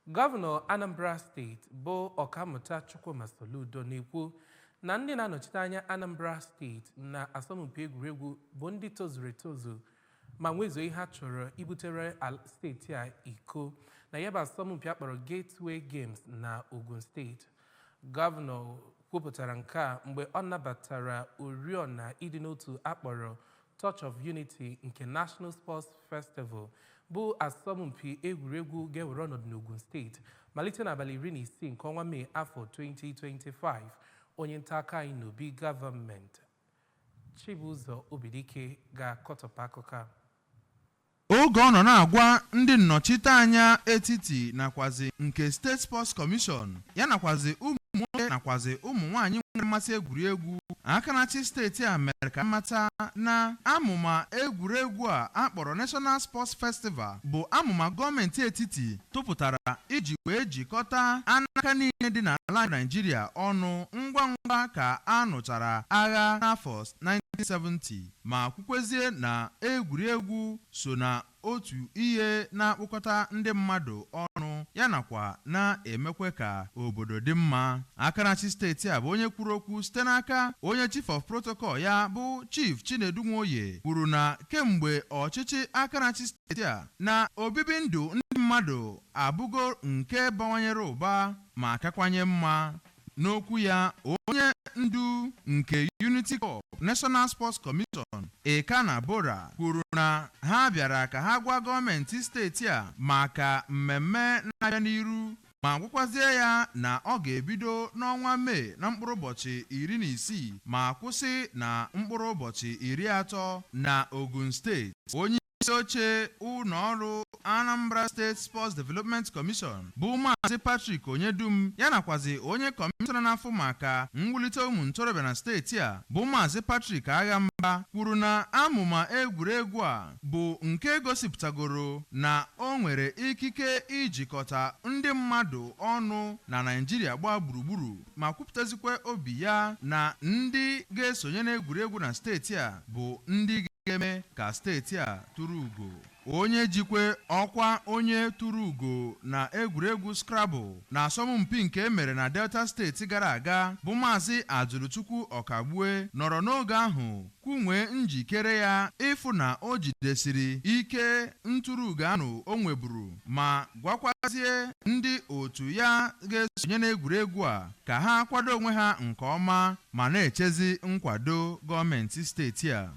Govano Anambra State bụ Ọkammụta Chukwuma Soludo na-ekwu na ndị na-anọchite anya Anambra State na asọmpi egwuregwu bụ ndị tozuru etozu ma nwezuo ihe ha chọrọ ibutere steeti a iko na ya bụ asọmpi akpọrọ Gateway Games na Ogun State. Govano kwupụtara nke a mgbe ọ nabatara oriọna ịdị n'otu akpọrọ Touch of Unity nke National Sports Festival bụ asọmpi egwuregwu ga-ewere ọnọdụ n'Ogun Steeti malite n'abalị 16 nke ọnwa Mee afọ 2025. Onye nta aka anyị n'obi gọọmenti Chibụzọ Obidike ga-akọtọpụ akụkọ a. Oge ọ nọ na-agwa ndị nnọchiteanya etiti nakwazi nke State Sports Commission ya nakwazi ụmụ nwoke nakwazi ụmụ nwaanyị nwere mmasị egwuregwu, Akanachi steeti a mere ka mmata na amụma egwuregwu a akpọrọ National Sports Festival bụ amụma gọọmenti etiti tụpụtara iji wee jikọta aka niile dị n'ala Naịjirịa ọnụ ngwa ngwa ka a nụchara agha n'afọ 1970 ma kwukwezie na egwuregwu so na otu ihe na-akpọkọta ndị mmadụ ọnụ ya nakwa na-emekwe ka obodo dị mma. Akanachi steeti a bụ onye kwuru okwu site n'aka onye Chief of Protocol ya bụ Chief Chinedu Nwoye kwuru na kemgbe ọchịchị Akanachi steeti a na obibi ndụ ndị mmadụ abụgo nke bawanyere ụba ma kakwanye mma. N'okwu ya, onye ndu nke Unity Corp National Sports Commission Ekana Bora kwuru na ha bịara ka ha gwa gọọmenti steeti a maka mmemme na-abịa n'iru ma gwakwazie ya na ọ ga-ebido n'ọnwa Mee na mkpụrụ ụbọchị 16 ma kwụsị na mkpụrụ ụbọchị 30 na Ogun Steeti. Onye isi oche ụlọ ọrụ Anambra State Sports Development Commission bụ Maazị Patrick Onyedum ya nakwazi onye kọmishọna na-afụ maka mwulite ụmụ ntorobịa na steeti a bụ Maazị Patrick Aghamba kwuru na amụma egwuregwu a bụ nke gosipụtagoro na o nwere ikike ijikọta ndị mmadụ ọnụ na Naịjirịa gbaa gburugburu ma kwupụtazikwa obi ya na ndị ga-esonye n'egwuregwu na steeti a bụ ndị ga-eme ka steeti a tụrụ ugo. Onye jikwe ọkwa onye tụrụ ugo na egwuregwu Scrabble na asọmpi nke emere na Delta steeti gara aga bụ Maazị Azụlụchukwu Ọkagbue nọrọ n'oge ahụ kwunwee njikere ya ịfụ na o jidesiri ike ntụrụugo ahụ o nweburu ma gwakwazie ndị otu ya ga-esonye n'egwuregwu a ka ha kwado onwe ha nke ọma ma na-echezi nkwado gọọmenti steeti a.